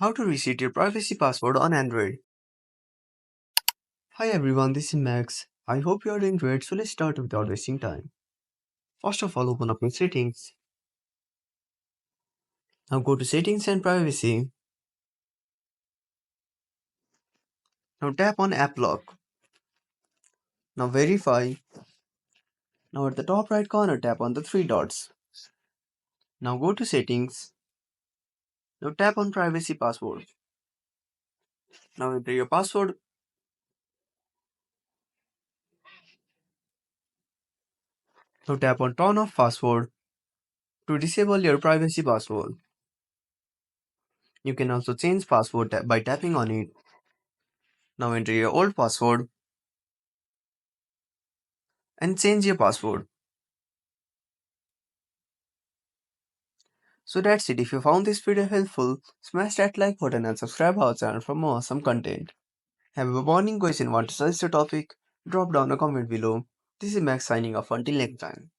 How to reset your privacy password on Android. Hi everyone, this is Max. I hope you are doing great, so let's start without wasting time. First of all, open up your settings. Now go to settings and privacy. Now tap on app lock. Now verify. Now at the top right corner, tap on the three dots. Now go to settings. Now tap on privacy password. Now enter your password. Now tap on turn off password to disable your privacy password. You can also change password by tapping on it. Now enter your old password and change your password. So that's it. If you found this video helpful, smash that like button and subscribe our channel for more awesome content. Have a burning question, want to suggest a topic? Drop down a comment below. This is Max signing off until next time.